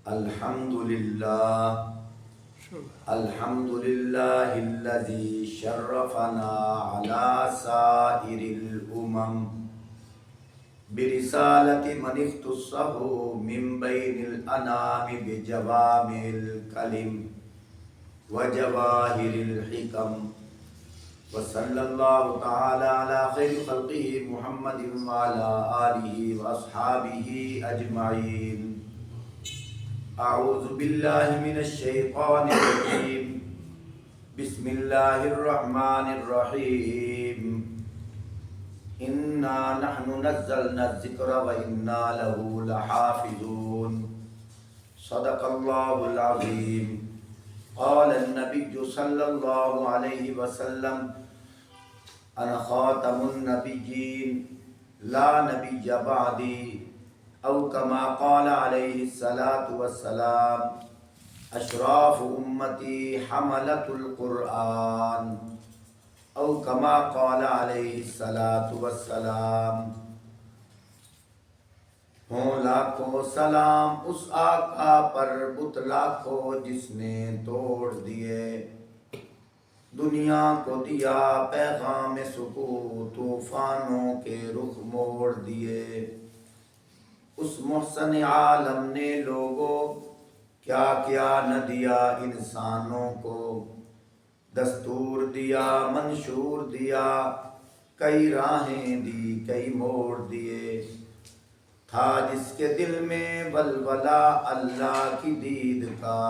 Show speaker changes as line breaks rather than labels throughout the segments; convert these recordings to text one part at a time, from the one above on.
الحمدللہ الذی شرفنا علی سائر الامم برسالت من اختصہ من بین الانام بجوامع الکلم وجواہر الحکم وصلی اللہ تعالی علی خیر خلقہ محمد وعلی آلہ واصحابہ اجمعین۔ اعوذ باللہ من الشیطان الرجیم، بسم اللہ الرحمن الرحیم۔ انا نحن نزلنا الذکر وانا له لحافظون، صدق اللہ العظیم۔ قال النبی صلی اللہ علیہ وسلم انا خاتم النبیین لا نبی بعدی، او کما قال علیہ الصلاۃ والسلام اشراف امتی حملۃ القرآن، او کما قال علیہ الصلاۃ والسلام۔ ہوں لاکھوں سلام اس آقا پر بت لاکھوں جس نے توڑ دیے، دنیا کو دیا پیغام سکوت طوفانوں کے رخ موڑ دیے۔ اس محسن عالم نے لوگوں کیا کیا نہ دیا انسانوں کو، دستور دیا منشور دیا کئی راہیں دی کئی موڑ دیے۔ تھا جس کے دل میں ولولہ اللہ کی دید کا،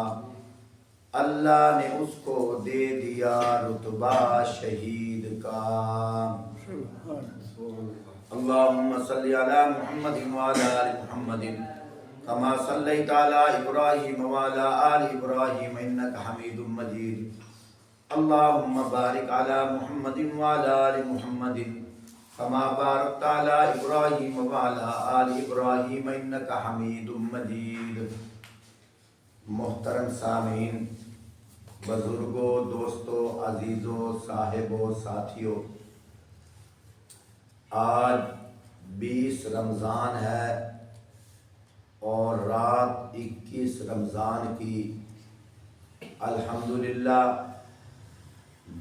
اللہ نے اس کو دے دیا رتبہ شہید کا۔ اللہم صلی علی محمد وعلی آل محمد کما صلیت علی ابراہیم وعلی آل ابراہیم انک حمید مجید۔ اللہم بارک علی محمد وعلی آل محمد کما بارکت علی ابراہیم وعلی آل ابراہیم انک حمید مجید۔ محترم سامعین، بزرگوں، دوستوں، عزیزوں، صاحبوں، ساتھیوں، آج 20 رمضان ہے اور رات 21 رمضان کی الحمدللہ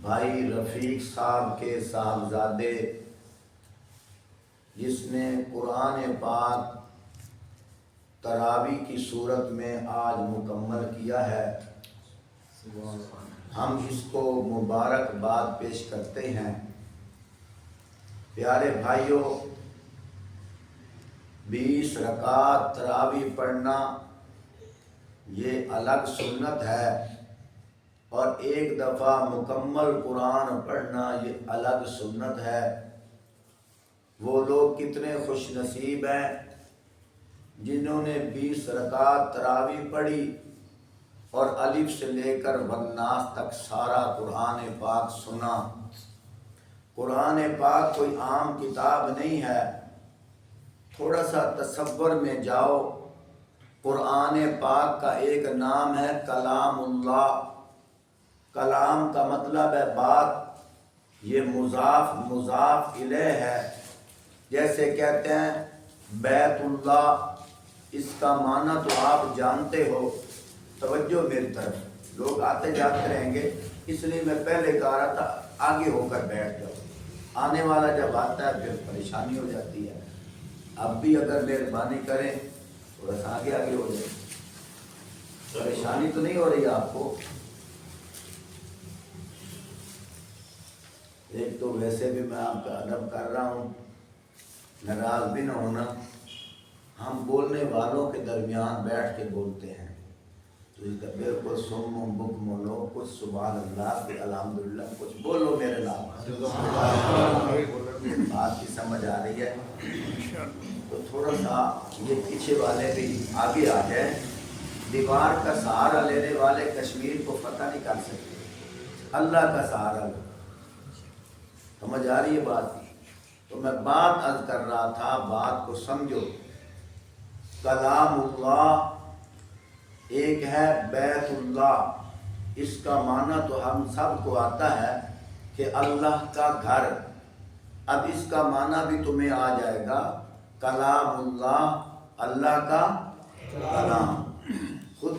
بھائی رفیق صاحب کے صاحبزادے جس نے قرآن پاک تراویح کی صورت میں آج مکمل کیا ہے، ہم اس کو مبارکباد پیش کرتے ہیں۔ پیارے بھائیوں، 20 رکعت تراویح پڑھنا یہ الگ سنت ہے، اور ایک دفعہ مکمل قرآن پڑھنا یہ الگ سنت ہے۔ وہ لوگ کتنے خوش نصیب ہیں جنہوں نے 20 رکعت تراویح پڑھی اور الف سے لے کر والناس تک سارا قرآن پاک سنا۔ قرآن پاک کوئی عام کتاب نہیں ہے۔ تھوڑا سا تصور میں جاؤ، قرآن پاک کا ایک نام ہے کلام اللہ۔ کلام کا مطلب ہے بات، یہ مضاف مضاف الیہ ہے۔ جیسے کہتے ہیں بیت اللہ، اس کا معنی تو آپ جانتے ہو۔ توجہ میری طرف، لوگ آتے جاتے رہیں گے، اس لیے میں پہلے کہہ رہا تھا آگے ہو کر بیٹھ جاؤ، آنے والا جب آتا ہے پھر پریشانی ہو جاتی ہے۔ اب بھی اگر مہربانی کریں تھوڑا سا آگے آگے ہو جائے، پریشانی تو نہیں ہو رہی آپ کو؟ ایک تو ویسے بھی میں آپ کا ادب کر رہا ہوں، ناراض بھی نہ ہونا، ہم بولنے والوں کے درمیان بیٹھ کے بولتے ہیں، تو اس کا بالکل سم بکم لو، کچھ سبحان اللہ کے الحمدللہ کچھ بولو میرے نام۔ بات کی سمجھ آ رہی ہے؟ تو تھوڑا سا یہ پیچھے والے بھی آگے آ جائیں۔ دیوار کا سہارا لینے والے کشمیر کو فتح نہیں کر سکتے، اللہ کا سہارا لو۔ سمجھ آ رہی ہے بات؟ تو میں بات عرض کر رہا تھا، بات کو سمجھو۔ کلام اللہ ایک ہے بیت اللہ، اس کا معنی تو ہم سب کو آتا ہے کہ اللہ کا گھر۔ اب اس کا معنی بھی تمہیں آ جائے گا، کلام اللہ، اللہ کا کلام۔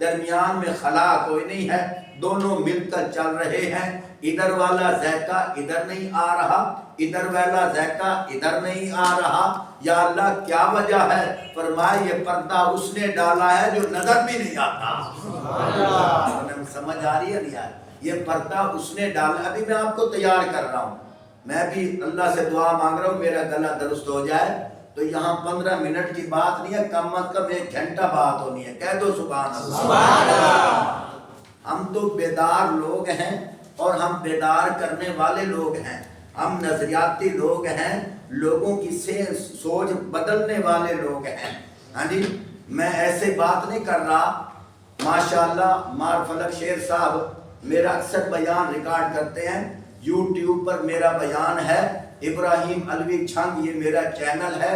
درمیان میں خلا کوئی نہیں ہے، دونوں مل کر چل رہے ہیں، ادھر والا ذائقہ ادھر نہیں آ رہا، ادھر والا ذائقہ ادھر نہیں آ رہا، یا اللہ کیا وجہ ہے؟ فرمایا یہ پردہ اس نے ڈالا ہے جو نظر بھی نہیں آتا۔ سمجھ آ رہی ہے نہیں یار؟ یہ پردہ اس نے ڈالا۔ ابھی میں آپ کو تیار کر رہا ہوں، میں بھی اللہ سے دعا مانگ رہا ہوں میرا گلا درست ہو جائے، تو یہاں 15 منٹ کی بات نہیں ہے، کم از کم 1 گھنٹہ بات ہونی ہے۔ کہہ دو سبحان اللہ۔ سبحان اللہ۔ ہم تو بیدار لوگ ہیں اور ہم بیدار کرنے والے لوگ ہیں، ہم نظریاتی لوگ ہیں، لوگوں کی سوچ بدلنے والے لوگ ہیں۔ ہاں جی، میں ایسے بات نہیں کر رہا۔ ماشاءاللہ مار فلک شیر صاحب میرا اکثر بیان ریکارڈ کرتے ہیں، یوٹیوب پر میرا بیان ہے، ابراہیم علوی چھنگ یہ میرا چینل ہے،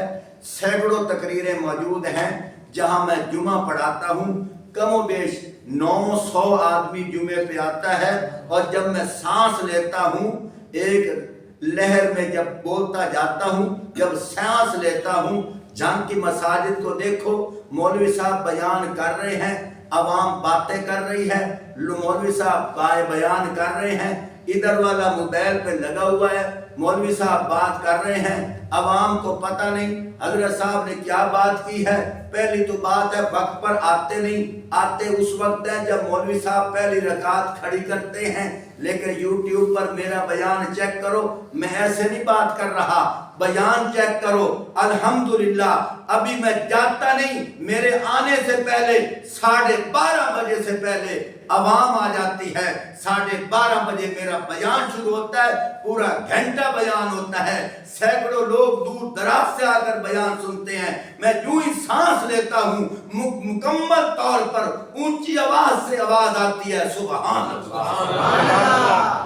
سینکڑوں تقریریں موجود ہیں جہاں میں جمعہ پڑھاتا ہوں، کم و بیش 900 آدمی جمعے پہ آتا ہے، اور جب میں سانس لیتا ہوں ایک لہر میں جب بولتا جاتا ہوں، جب سانس لیتا ہوں، جہاں کی مساجد کو دیکھو، مولوی صاحب بیان کر رہے ہیں، عوام باتیں کر رہی ہے، مولوی صاحب بیان کر رہے ہیں، ادھر والا موبائل پہ لگا ہوا ہے، مولوی صاحب بات کر رہے ہیں، عوام کو پتہ نہیں حضرت صاحب نے کیا بات کی ہے۔ پہلی تو بات ہے وقت پر آتے نہیں، آتے اس وقت ہے جب مولوی صاحب پہلی رکعت کھڑی کرتے ہیں، لیکن یوٹیوب پر میرا بیان چیک کرو، میں ایسے نہیں بات کر رہا، بیان چیک کرو۔ الحمدللہ ابھی میں جاتا نہیں، میرے آنے سے پہلے 12:30 بجے سے پہلے عوام آ جاتی ہے، 12:30 بجے میرا بیان شروع ہوتا ہے، پورا گھنٹہ بیان ہوتا ہے، سینکڑوں لوگ دور دراز سے آ کر بیان سنتے ہیں، میں یوں ہی سانس لیتا ہوں، مکمل طور پر اونچی آواز سے آواز آتی ہے، سبحان اللہ۔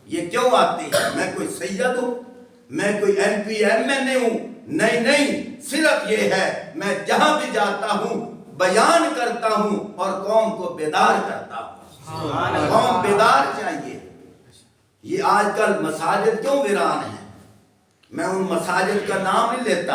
یہ کیوں آتی ہے؟ میں کوئی سید ہوں؟ میں کوئی ایم پی ایم این اے ہوں؟ نہیں، صرف یہ ہے میں جہاں بھی جاتا ہوں بیان کرتا ہوں اور قوم کو بیدار کرتا ہوں۔ قوم بیدار چاہیے۔ یہ آج کل مساجد کیوں ویران ہیں؟ میں ان مساجد کا نام نہیں لیتا،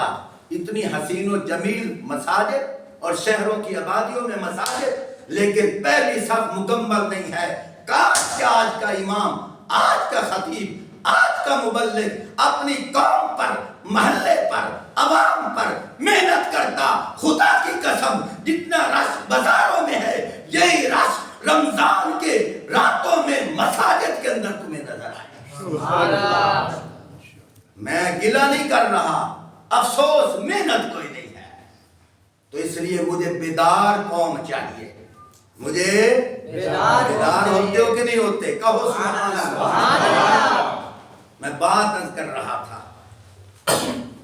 اتنی حسین و جمیل مساجد اور شہروں کی آبادیوں میں مساجد، لیکن پہلی صف مکمل نہیں ہے۔ کاش کہ آج کا امام، آج کا خطیب، آج کا مبلغ اپنی قوم پر، محلے پر، عوام پر محنت کرتا۔ خدا کی قسم جتنا رش بازاروں میں ہے، یہی رش رمضان کے راتوں میں مساجد کے اندر تمہیں نظر آئے۔ سبحان اللہ۔ میں گلہ نہیں کر رہا، افسوس محنت کوئی نہیں ہے، تو اس لیے مجھے بیدار قوم چاہیے۔ مجھے بیدار ہوتے ہو کہ نہیں ہوتے؟ کہو سبحان اللہ۔ میں بات عرض کر رہا تھا،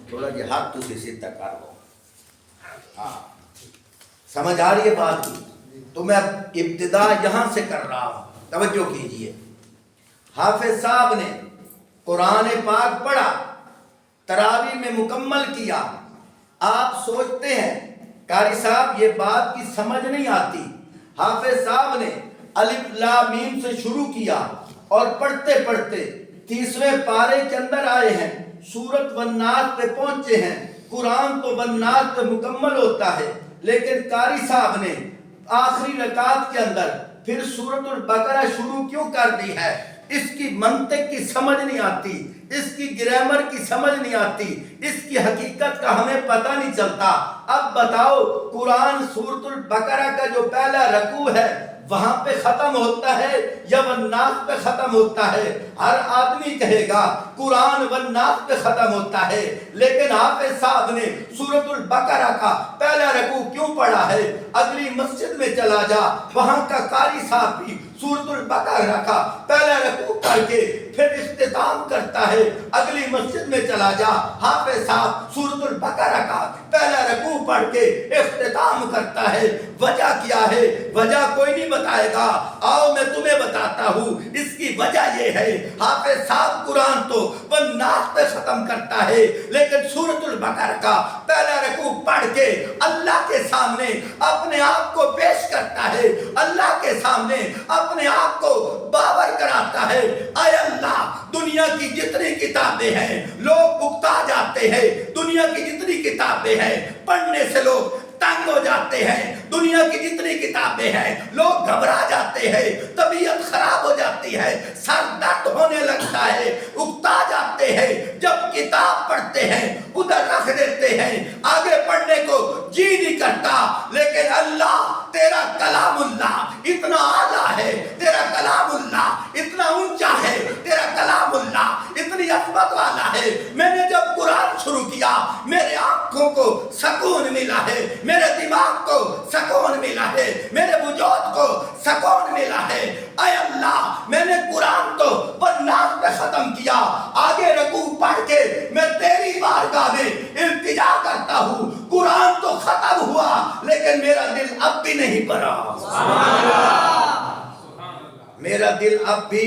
تھوڑا یہ ہاتھ تو کسی تک کر ہو، ہاں سمجھ آ رہی ہے بات کی؟ تو میں ابتدا یہاں سے کر رہا ہوں، توجہ کیجئے۔ حافظ صاحب نے قرآن پاک پڑھا، تراویح میں مکمل کیا، آپ سوچتے ہیں قاری صاحب یہ بات کی سمجھ نہیں آتی۔ حافظ صاحب نے الف لام میم سے شروع کیا اور پڑھتے پڑھتے 30ویں پارے کے اندر آئے ہیں، سورۃ والناس پہ پہنچے ہیں، قرآن تو والناس پہ مکمل ہوتا ہے، لیکن قاری صاحب نے آخری رکعت کے اندر پھر سورۃ البقرہ شروع کیوں کر دی ہے؟ اس کی منطق کی سمجھ نہیں آتی، اس کی گرامر کی سمجھ نہیں آتی، اس کی حقیقت کا ہمیں پتہ نہیں چلتا۔ اب بتاؤ، قرآن سورۃ البقرہ کا جو پہلا رکوع ہے وہاں پہ ختم ہوتا ہے یا والناس پہ ختم ہوتا ہے؟ ہر آدمی کہے گا قرآن والناس پہ ختم ہوتا ہے، لیکن حافظ صاحب نے سورۃ البقرہ کا پہلا رکوع کیوں پڑھا ہے؟ اگلی مسجد میں چلا جا، وہاں کا قاری صاحب بھی سورۃ البقرہ کا پہلا رکوع پڑھ کے پھر اختتام کرتا ہے۔ اگلی مسجد میں چلا جا، حافظ صاحب سورۃ البقرہ کا پہلا رکوع پڑھ کے اختتام کرتا ہے۔ وجہ کیا ہے؟ وجہ کوئی نہیں بتائے گا، آؤ میں تمہیں بتاتا ہوں۔ اس کی وجہ یہ ہے، حافظ صاحب قرآن تو والناس پہ ختم کرتا ہے، لیکن سورۃ البقرہ کا پہلا رکوع پڑھ کے اللہ کے سامنے اپنے آپ کو پیش کرتا ہے، اللہ کے سامنے اپنے آپ کو باور کراتا ہے۔ اے اللہ، دنیا کی جتنی کتابیں ہیں لوگ اکتا جاتے ہیں، دنیا کی جتنی کتابیں ہیں پڑھنے سے لوگ تنگ ہو جاتے ہیں، دنیا کی جتنی کتابیں ہیں لوگ گھبرا جاتے ہیں، طبیعت خراب ہو جاتی ہے، سر درد ہونے لگتا ہے، اکتا جاتے ہیں، جب کتاب پڑھتے ہیں ادھر رکھ دیتے ہیں، آگے پڑھنے کو جی نہیں کرتا۔ لیکن اللہ تیرا کلام اللہ اتنا اعلیٰ ہے، تیرا کلام اللہ اتنا اونچا ہے، تیرا کلام اللہ اتنی عظمت والا ہے۔ میں نے جب قرآن شروع کیا میرے آنکھوں کو سکون ملا ہے، میرے دماغ کو سکون ملا ہے، میرے وجود کو سکون ملا ہے۔ اے اللہ میں نے قرآن تو والناس پہ ختم کیا، آگے رکوع پڑھ کے میں تیری بارگاہ میں التجا کرتا ہوں، قرآن تو ختم ہوا لیکن میرا دل اب بھی نہیں بھرا، میرا دل اب بھی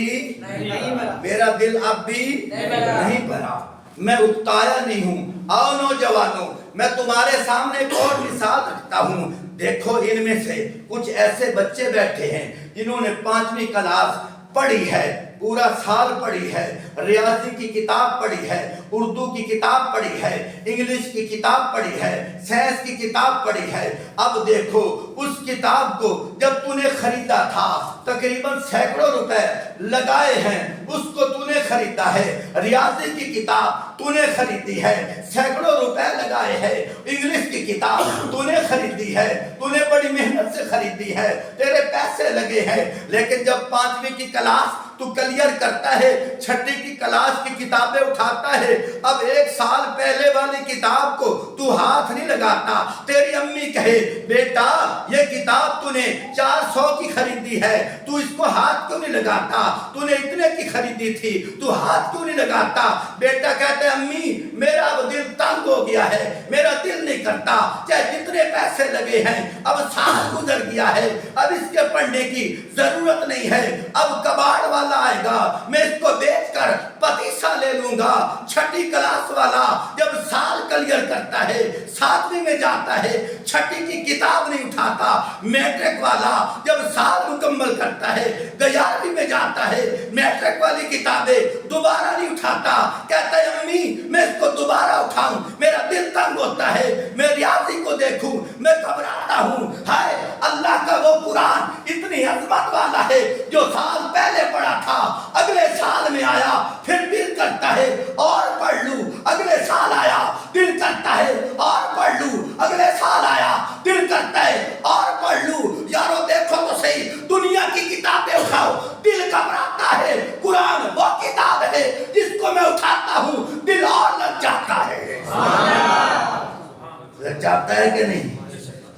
نہیں بھرا، میں اکتایا نہیں ہوں۔ آؤ نوجوانوں میں تمہارے سامنے ایک اور مثال رکھتا ہوں، دیکھو ان میں سے کچھ ایسے بچے بیٹھے ہیں جنہوں نے 5ویں کلاس پڑھی ہے، پورا سال پڑھی ہے، ریاضی کی کتاب پڑھی ہے، اردو کی کتاب پڑھی ہے، انگلش کی کتاب پڑھی ہے، سائنس کی کتاب پڑھی ہے۔ اب دیکھو اس کتاب کو جب تو نے خریدا تھا تقریباً سینکڑوں روپے لگائے ہیں، اس کو تو نے خریدا ہے، ریاضی کی کتاب تو نے خریدی ہے، سینکڑوں روپے لگائے ہیں، انگلش کی کتاب تو نے خریدی ہے، تو نے بڑی محنت سے خریدی ہے، تیرے پیسے لگے ہیں، لیکن جب 5ویں کی کلاس تو کلیئر کرتا ہے، 6ٹھی کی کلاس کی کتابیں اٹھاتا ہے، اب 1 سال پہلے والی کتاب کو تو ہاتھ نہیں لگاتا۔ تیری امی کہے بیٹا یہ کتاب تو نے 400 کی خریدی ہے، تو اس کو ہاتھ کیوں نہیں لگاتا، تو نے اتنے کی خریدی تھی تو ہاتھ کیوں نہیں لگاتا؟ بیٹا کہتا ہے امی میرا اب دل تنگ ہو گیا ہے، میرا دل نہیں کرتا، چاہے جتنے پیسے لگے ہیں اب سال گزر گیا ہے، اب اس کے پڑھنے کی ضرورت نہیں ہے، اب کباڑ والا آئے گا میں اس کو بیچ کر پتیسا لے لوں گا۔ 6ٹھی کلاس والا جب سال کلیئر کرتا ہے، 7ویں میں جاتا ہے، 6ٹھی کی کتاب نہیں اٹھاتا۔ میٹرک والا جب سال مکمل کرتا ہے، 11ویں میں جاتا ہے، میٹرک والی کتابیں دوبارہ نہیں اٹھاتا، کہتا ہے امی میں اس کو دوبارہ اٹھاؤں میرا دل تنگ ہوتا ہے، میں ریاضی کو دیکھوں میں گھبراتا ہوں۔ ہائے اللہ کا وہ قرآن اتنی عظمت والا ہے جو سال پہلے پڑھا تھا اگلے سال میں آیا، پھر دل کرتا ہے اور پڑھ لوں، اگلے سال آیا دل کرتا ہے اور پڑھ لوں، اگلے سال آیا دل کرتا ہے اور پڑھ لوں۔ یارو دیکھو تو صحیح، دنیا کی کتابیں اٹھاؤ دل گھبراتا ہے، قرآن وہ کتاب ہے جس کو میں اٹھاتا ہوں دل اور لگ جاتا ہے۔ لگ جاتا ہے کہ نہیں؟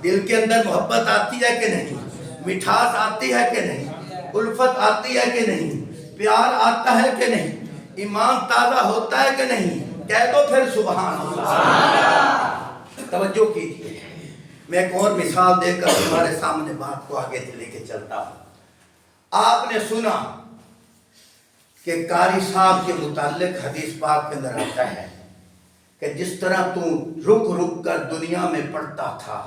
دل کے اندر محبت آتی ہے کہ نہیں؟ مٹھاس آتی ہے کہ نہیں؟ الفت آتی ہے کہ نہیں؟ پیار آتا ہے کہ نہیں؟ ایمان تازہ ہوتا ہے کہ نہیں؟ کہہ دو پھر سبحان اللہ۔ توجہ کیجئے، میں ایک اور مثال دے کر تمہارے سامنے بات کو آگے لے کے چلتا ہوں۔ آپ نے سنا کہ قاری صاحب کے متعلق حدیث پاک کے اندر آتا ہے کہ جس طرح تو رک رک کر دنیا میں پڑھتا تھا،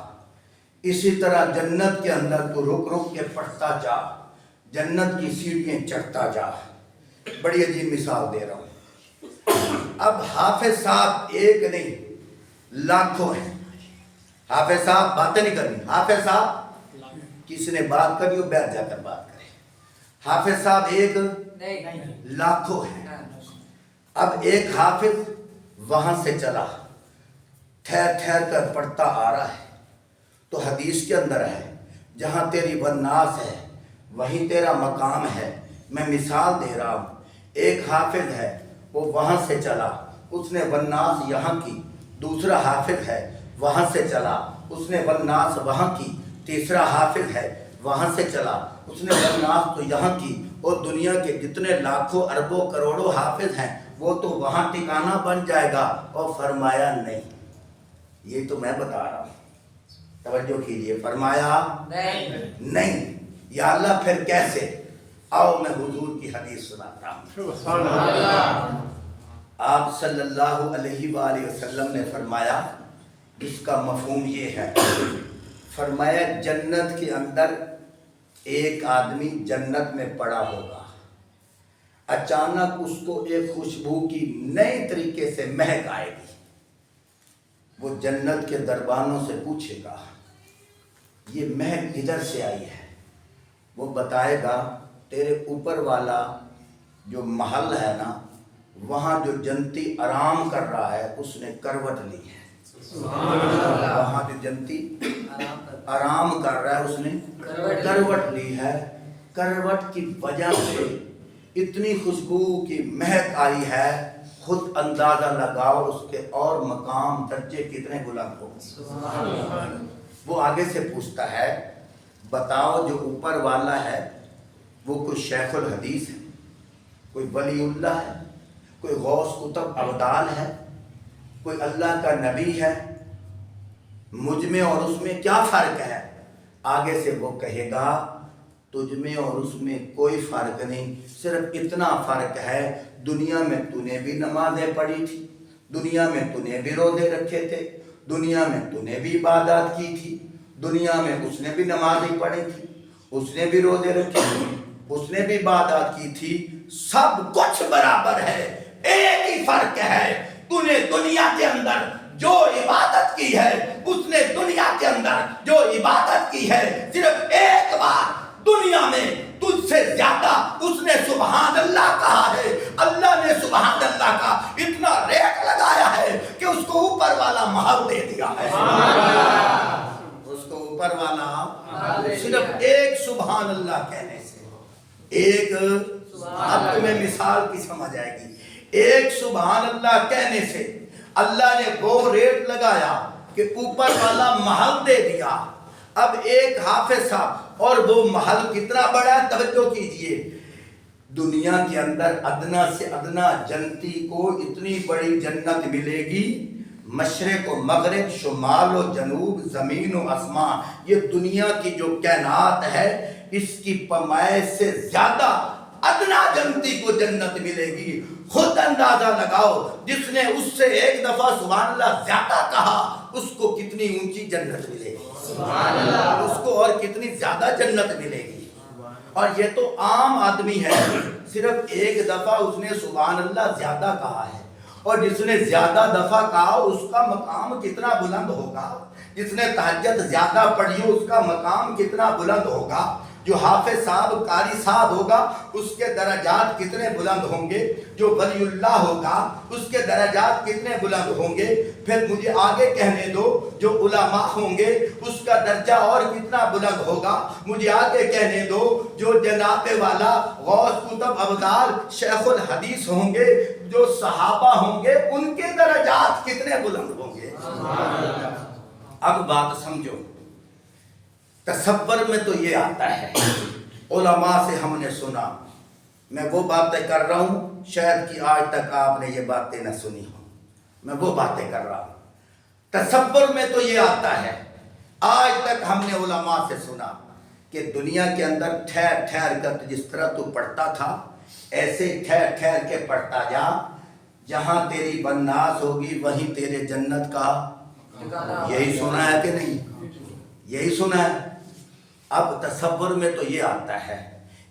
اسی طرح جنت کے اندر تو رک رک کے پڑھتا جا، جنت کی سیڑھیاں چڑھتا جا۔ بڑی عجیب مثال دے رہا ہوں۔ اب حافظ صاحب ایک نہیں لاکھوں ہیں، حافظ صاحب باتیں نہیں کرنی، حافظ صاحب کسی نے بات کری ہو بیٹھ جا کر بات کرے، حافظ صاحب ایک لاکھوں ہیں۔ اب ایک حافظ وہاں سے چلا، ٹھہر ٹھہر کر پڑھتا آ رہا ہے، تو حدیث کے اندر ہے جہاں تیری والناس ہے وہیں تیرا مقام ہے۔ میں مثال دے رہا ہوں، ایک حافظ ہے وہ وہاں سے چلا، اس نے والناس یہاں کی، دوسرا حافظ ہے وہاں سے چلا، اس نے والناس وہاں کی، تیسرا حافظ ہے وہاں سے چلا، اس نے والناس تو یہاں کی، اور دنیا کے جتنے لاکھوں اربوں کروڑوں حافظ ہیں وہ تو وہاں ٹھکانہ بن جائے گا۔ اور فرمایا نہیں، یہ تو میں بتا رہا ہوں، توجہ کیجئے، فرمایا نہیں۔ یا اللہ پھر کیسے؟ آؤ میں حضور کی حدیث سناتا ہوں۔ آپ صلی اللہ علیہ وآلہ وسلم نے فرمایا، جس کا مفہوم یہ ہے، فرمایا جنت کے اندر ایک آدمی جنت میں پڑا ہوگا، اچانک اس کو ایک خوشبو کی نئے طریقے سے مہک آئے گی، وہ جنت کے دربانوں سے پوچھے گا یہ محل ادھر سے آئی ہے، وہ بتائے گا تیرے اوپر والا جو محل ہے نا، وہاں جو جنتی آرام کر رہا ہے اس نے کروٹ لی ہے۔ وہاں جو جنتی آرام کر رہا ہے اس نے کروٹ لی ہے۔ کروٹ کی وجہ سے اتنی خوشبو کی مہک آئی ہے، خود اندازہ لگاؤ اس کے اور مقام درجے کتنے بلند ہو۔ وہ آگے سے پوچھتا ہے بتاؤ جو اوپر والا ہے وہ کوئی شیخ الحدیث ہے، کوئی ولی اللہ ہے، کوئی غوث قطب ابدال ہے، کوئی اللہ کا نبی ہے، مجھ میں اور اس میں کیا فرق ہے؟ آگے سے وہ کہے گا تجھ میں اور اس میں کوئی فرق نہیں، صرف اتنا فرق ہے دنیا میں تو نے بھی نمازیں پڑھی تھی، دنیا میں تو نے بھی روزے رکھے تھے، دنیا میں تو نے بھی عبادات کی تھی، دنیا میں اس نے بھی نمازیں پڑھی تھی، اس نے بھی روزے رکھے تھے، اس نے بھی عبادات کی تھی، سب کچھ برابر ہے، ایک ہی فرق ہے تو نے دنیا کے اندر جو عبادت کی ہے، اس نے دنیا کے اندر جو عبادت کی ہے، صرف ایک بار دنیا میں تجھ سے زیادہ اس نے سبحان اللہ کہا ہے، اللہ نے سبحان اللہ کا اتنا ریٹ لگایا ہے کہ اس کو اوپر والا محل دے دیا ہے۔ اس کو اوپر والا صرف ایک سبحان اللہ کہنے سے، ایک اب تمہیں مثال کی سمجھ آئے گی، ایک سبحان اللہ کہنے سے اللہ نے وہ ریٹ لگایا کہ اوپر والا محل دے دیا۔ اب ایک حافظ صاحب، اور وہ محل کتنا بڑا ہے توجہ کیجئے، دنیا کے اندر ادنا سے ادنا جنتی کو اتنی بڑی جنت ملے گی، مشرق و مغرب، شمال و جنوب، زمین و آسمان، یہ دنیا کی جو کائنات ہے اس کی پیمائش سے زیادہ ادنا جنتی کو جنت ملے گی۔ خود اندازہ لگاؤ جس نے اس سے ایک دفعہ سبحان اللہ زیادہ کہا اس کو کتنی اونچی جنت ملے گی، سبحان اللہ، اس کو اور کتنی زیادہ جنت ملے گی۔ اور یہ تو عام آدمی ہے، صرف ایک دفعہ اس نے سبحان اللہ زیادہ کہا ہے، اور جس نے زیادہ دفعہ کہا اس کا مقام کتنا بلند ہوگا، جس نے تہجد زیادہ پڑھی اس کا مقام کتنا بلند ہوگا، جو حافظ صاحب قاری صاحب ہوگا اس کے درجات کتنے بلند ہوں گے، جو ولی اللہ ہوگا اس کے درجات کتنے بلند ہوں گے، پھر مجھے آگے کہنے دو جو علماء ہوں گے اس کا درجہ اور کتنا بلند ہوگا، مجھے آگے کہنے دو جو جناب والا غوث قطب ابدال شیخ الحدیث ہوں گے، جو صحابہ ہوں گے ان کے درجات کتنے بلند ہوں گے۔ اب بات سمجھو، تصور میں تو یہ آتا ہے، علماء سے ہم نے سنا، میں وہ باتیں کر رہا ہوں شاید کہ آج تک آپ نے یہ باتیں نہ سنی ہوں، میں وہ باتیں کر رہا ہوں، تصور میں تو یہ آتا ہے، آج تک ہم نے علماء سے سنا کہ دنیا کے اندر ٹھہر ٹھہر کر جس طرح تو پڑھتا تھا ایسے ٹھہر ٹھہر کے پڑھتا جا، جہاں تیری بناس ہوگی وہیں تیرے جنت کا، یہی سنا ہے کہ نہیں، یہی سنا ہے۔ اب تصور میں تو یہ آتا ہے،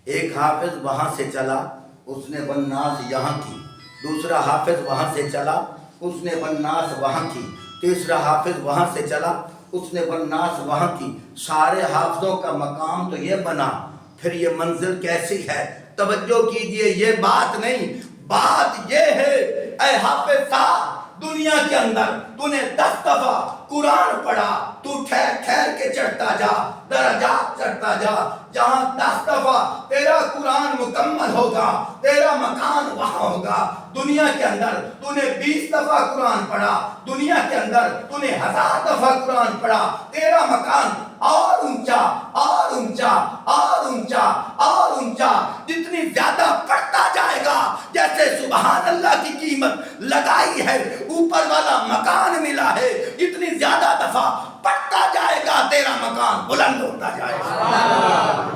ایک حافظ وہاں سے چلا اس نے بناس یہاں کی، دوسرا حافظ وہاں سے چلا اس نے بناس وہاں کی، تیسرا حافظ وہاں سے چلا اس نے بناس وہاں کی، سارے حافظوں کا مقام تو یہ بنا، پھر یہ منزل کیسی ہے؟ توجہ کیجئے، یہ بات نہیں، بات یہ ہے اے حافظ صاحب دنیا کے اندر تو نے 10 دفعہ قرآن پڑھا، تو ٹھہر ٹھہر کے چڑھتا جا، درجات چڑھتا جا، جہاں 10 دفعہ تیرا قرآن مکمل ہوگا تیرا مکان وہاں ہوگا۔ دنیا کے اندر تو نے 20 دفعہ قرآن پڑھا، دنیا کے اندر تو نے 1000 دفعہ قرآن پڑھا، تیرا مکان اور اونچا اور اونچا اور اونچا اور اونچا، جتنی زیادہ پڑھتا جائے گا، جیسے سبحان اللہ کی قیمت لگائی ہے، اوپر والا مکان ملا ہے، جتنی زیادہ دفعہ پڑھتا جائے گا تیرا مکان بلند ہوتا جائے گا۔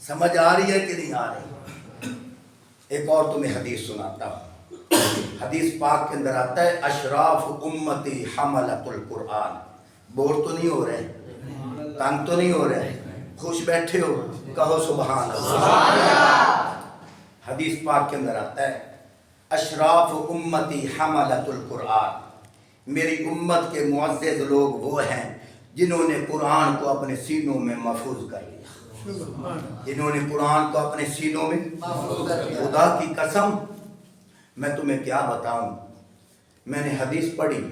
سمجھ آ رہی ہے کہ نہیں آ رہی؟ ایک اور تمہیں حدیث سناتا ہوں، حدیث پاک کے اندر آتا ہے اشراف امتی حملۃ القرآن۔ بور تو نہیں ہو رہے، تنگ تو نہیں ہو رہے، خوش بیٹھے ہو، کہو سبحان اللہ۔ حدیث پاک کے اندر آتا ہے اشراف امتی حملۃ القرآن، میری امت کے معزز لوگ وہ ہیں جنہوں نے قرآن کو اپنے سینوں میں محفوظ کر لیا، جنہوں نے قرآن کو اپنے سینوں میں محفوظ کر لیا۔ خدا کی قسم میں تمہیں کیا بتاؤں، میں نے حدیث پڑھی،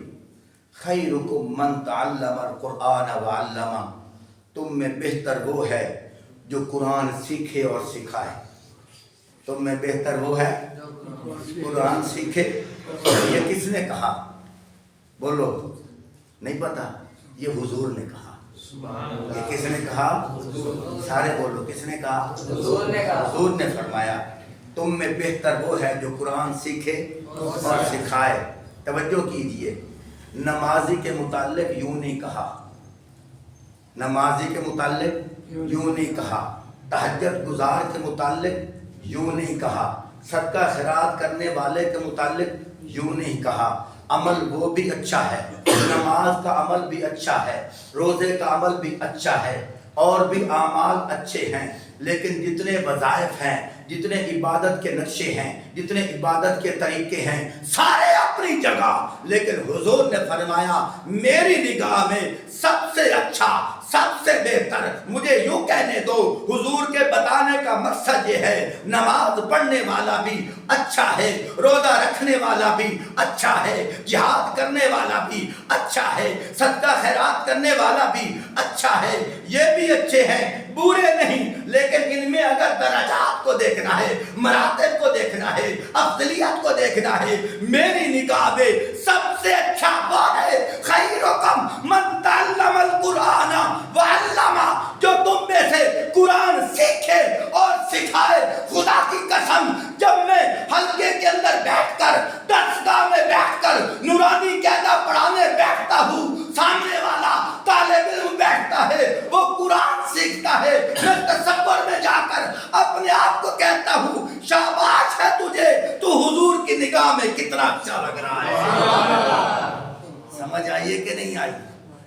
خیرکم من تعلم القرآن وعلمہ، تم میں بہتر وہ ہے جو قرآن سیکھے اور سکھائے۔ تم میں بہتر وہ ہے قرآن سیکھے۔ یہ کس نے کہا؟ بولو، نہیں پتا؟ یہ حضور نے کہا۔ یہ کس نے کہا؟ سارے بولو، کس نے کہا؟ حضور نے فرمایا تم میں بہتر وہ ہے جو قرآن سیکھے اور سکھائے۔ توجہ کیجئے، نمازی کے متعلق یوں نہیں کہا، نمازی کے متعلق یوں نہیں کہا، تہجد گزار کے متعلق یوں نہیں کہا، صدقہ خیرات کرنے والے کے متعلق یوں نہیں کہا۔ عمل وہ بھی اچھا ہے، نماز کا عمل بھی اچھا ہے، روزے کا عمل بھی اچھا ہے، اور بھی اعمال اچھے ہیں، لیکن جتنے وظائف ہیں، جتنے عبادت کے نقشے ہیں، جتنے عبادت کے طریقے ہیں، سارے اپنی جگہ، لیکن حضور نے فرمایا میری نگاہ میں سب سے اچھا، سب سے بہتر، مجھے یوں کہنے دو، حضور کے بتانے کا مقصد یہ ہے نماز پڑھنے والا بھی اچھا ہے، روزہ رکھنے والا بھی اچھا ہے، جہاد کرنے والا بھی اچھا ہے، صدقہ خیرات کرنے والا بھی اچھا ہے، یہ بھی اچھے ہیں، برے نہیں، لیکن ان میں اگر درجات کو دیکھنا ہے، مراتب کو دیکھنا ہے، افضلیت کو دیکھنا ہے، میری نگاہ میں سب سے اچھا وہ ہے خیرکم من تعلم القرآن وعلمہ، جو تم میں سے قرآن سیکھے اور سکھائے۔ خدا کی قسم جب میں حلقے کے اندر بیٹھ کر، درسگاہ میں بیٹھ کر نورانی قاعدہ پڑھانے بیٹھتا ہوں، سامنے والا طالب علم بیٹھتا ہے، وہ قرآن سیکھتا ہے، میں تصور میں جا کر اپنے آپ کو کہتا ہوں شاباش ہے تجھے، تو حضور کی نگاہ میں کتنا اچھا لگ رہا ہے۔ سمجھ آئیے کہ نہیں آئی؟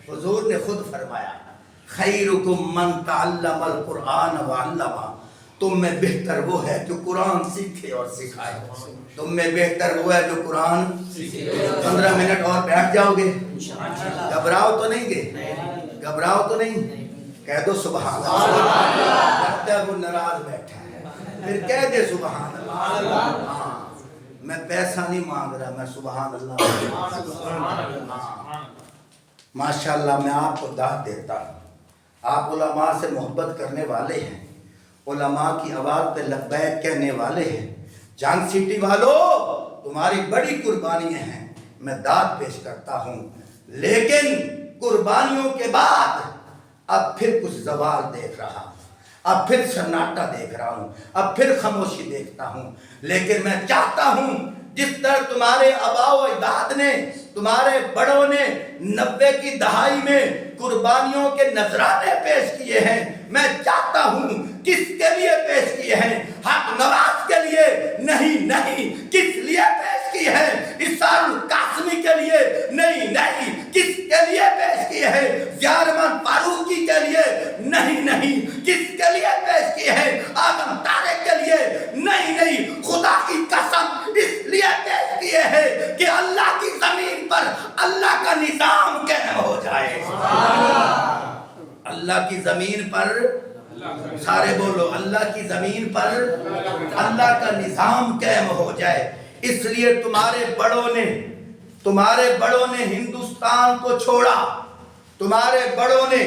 حضور نے خود فرمایا خیرکم من تعلم القرآن وعلمہ، تم میں بہتر وہ ہے جو قرآن سیکھے اور سکھائے۔ تم میں بہتر وہ ہے جو قرآن 15 منٹ اور بیٹھ جاؤ گے، گھبراؤ تو نہیں گے، گھبراؤ تو نہیں، کہہ دو سبحان اللہ، لگتا ہے وہ ناراض بیٹھا ہے، پھر کہہ دے سبحان اللہ۔ ہاں میں پیسہ نہیں مانگ رہا، میں سبحان اللہ۔ ماشاءاللہ میں آپ کو داد دیتا ہوں، آپ علماء سے محبت کرنے والے ہیں، علماء کی آواز پہ لبیک کہنے والے ہیں، جان سٹی والوں تمہاری بڑی قربانیاں ہیں، میں داد پیش کرتا ہوں، لیکن قربانیوں کے بعد اب پھر کچھ زوال دیکھ رہا ہوں، اب پھر سناٹا دیکھ رہا ہوں، اب پھر خاموشی دیکھتا ہوں، لیکن میں چاہتا ہوں جس طرح تمہارے آباء و اجداد نے، تمہارے بڑوں نے 90 کی دہائی میں قربانیوں کے نذرانے پیش کیے ہیں، میں چاہتا ہوں کس کے لیے پیش کیے ہیں؟ حق نواز کے لیے نہیں، نہیں، کس لیے پیش کیے ہیں؟ اسحاق القاسمی کے لیے نہیں، نہیں، کس کے لیے پیش کیے ہیں؟ زیارمن فاروقی کے لیے نہیں، نہیں، کس کے لیے پیش کیے ہیں؟ آدم طارق کے لیے نہیں، نہیں، خدا کی قسم اس لیے پیش کیے ہیں کہ اللہ کی زمین پر اللہ کا نظام قائم ہو جائے۔ اللہ کی زمین پر، سارے بولو، اللہ کی زمین پر اللہ کا نظام قائم ہو جائے۔ اس لیے تمہارے بڑوں نے ہندوستان کو چھوڑا، تمہارے بڑوں نے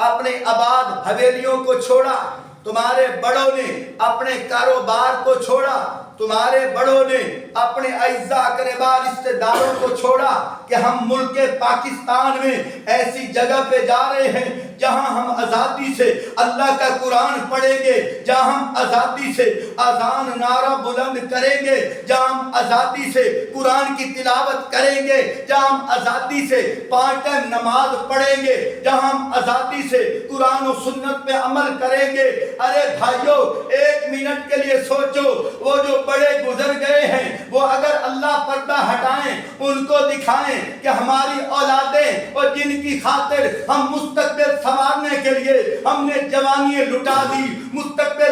اپنے آباد حویلیوں کو چھوڑا، تمہارے بڑوں نے اپنے کاروبار کو چھوڑا، تمہارے بڑوں نے اپنے اعزاء اقرباء رشتہ داروں کو چھوڑا کہ ہم ملک پاکستان میں ایسی جگہ پہ جا رہے ہیں جہاں ہم آزادی سے اللہ کا قرآن پڑھیں گے، جہاں ہم آزادی سے اذان نعرہ بلند کریں گے، جہاں ہم آزادی سے قرآن کی تلاوت کریں گے، جہاں ہم آزادی سے 5 ٹائم نماز پڑھیں گے، جہاں ہم آزادی سے قرآن و سنت پہ عمل کریں گے۔ ارے بھائیو 1 منٹ کے لیے سوچو، وہ جو بڑے گزر گئے ہیں وہ اگر اللہ پردہ ہٹائیں، ان کو دکھائیں کہ ہماری اولادیں اور جن کی خاطر ہم مستقبل سنوارنے کے لیے ہم نے جوانی لٹا دی، مستقبل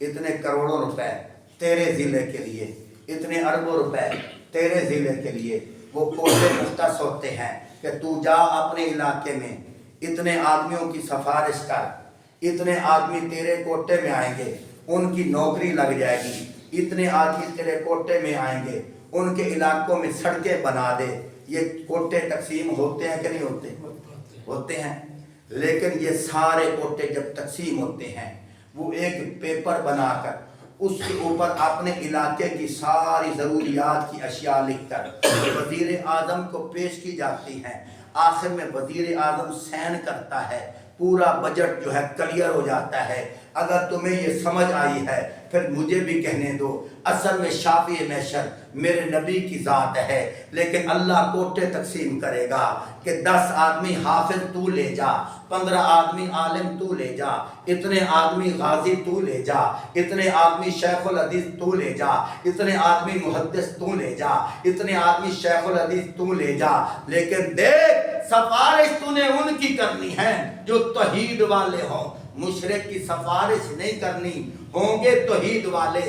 اتنے کروڑوں روپے تیرے ضلع کے لیے، اتنے اربوں روپے تیرے ضلع کے لیے، وہ کوٹے مختص ہوتے ہیں کہ تو جا اپنے علاقے میں اتنے آدمیوں کی سفارش کر، اتنے آدمی تیرے کوٹے میں آئیں گے، ان کی نوکری لگ جائے گی، اتنے آدمی تیرے کوٹے میں آئیں گے، ان کے علاقوں میں سڑکیں بنا دے۔ یہ کوٹے تقسیم ہوتے ہیں کہ نہیں ہوتے؟ ہوتے ہیں۔ لیکن یہ سارے کوٹے جب تقسیم ہوتے ہیں، وہ ایک پیپر بنا کر اس کے اوپر اپنے علاقے کی ساری ضروریات کی اشیاء لکھ کر وزیر اعظم کو پیش کی جاتی ہیں۔ آخر میں وزیر اعظم سائن کرتا ہے، پورا بجٹ جو ہے کلیئر ہو جاتا ہے۔ اگر تمہیں یہ سمجھ آئی ہے پھر مجھے بھی کہنے دو، اصل میں شافی معشر میرے نبی کی ذات ہے، لیکن اللہ کوٹے تقسیم کرے گا کہ 10 آدمی حافظ تو لے جا، 15 آدمی عالم تو لے جا، اتنے آدمی غازی تو لے جا، اتنے آدمی شیخ الحدیث تو لے جا، اتنے آدمی محدث تو لے جا، اتنے آدمی شیخ الحدیث تو لے جا، لیکن دیکھ سفارش تو نے ان کی کرنی ہے جو توحید والے ہوں، مشرک کی سفارش نہیں کرنی۔ ہوں گے توحید والے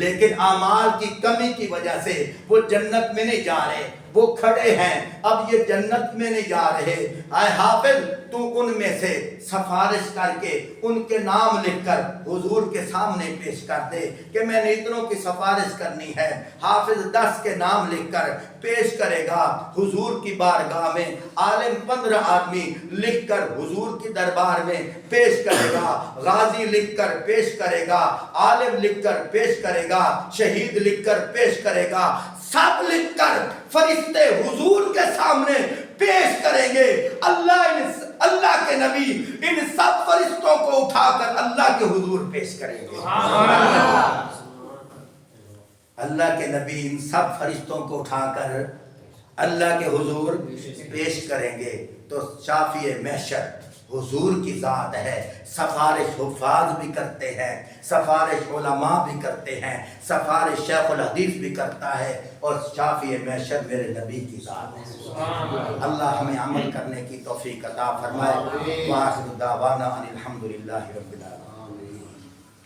لیکن اعمال کی کمی کی وجہ سے وہ جنت میں نہیں جا رہے، وہ کھڑے ہیں اب یہ جنت میں نہیں جا رہے۔ اے حافظ تو ان میں سے سفارش کر کے ان کے نام لکھ کر حضور کے سامنے پیش کر دے کہ میں نے اتنوں کی سفارش کرنی ہے۔ حافظ 10 کے نام لکھ کر پیش کرے گا حضور کی بارگاہ میں، عالم 15 آدمی لکھ کر حضور کی دربار میں پیش کرے گا، غازی لکھ کر پیش کرے گا، عالم لکھ کر پیش کرے گا، شہید لکھ کر پیش کرے گا، سب لکھ کر فرشتے حضور کے سامنے پیش کریں گے۔ اللہ کے نبی ان سب فرشتوں کو اٹھا کر اللہ کے حضور پیش کریں گے۔ اللہ کے نبی ان سب فرشتوں کو اٹھا کر اللہ کے حضور پیش کریں گے۔ تو شافی محشر حضور کی ذات ہے، سفارش حفاظ بھی کرتے ہیں، سفارش علماء بھی کرتے ہیں، سفارش شیخ الحدیث بھی کرتا ہے، اور شافی محشر میرے نبی کی ذات ہے۔ اللہ ہمیں عمل کرنے کی توفیق عطا فرمائے۔ وآخر دعوانا ان الحمد للہ رب العالمین۔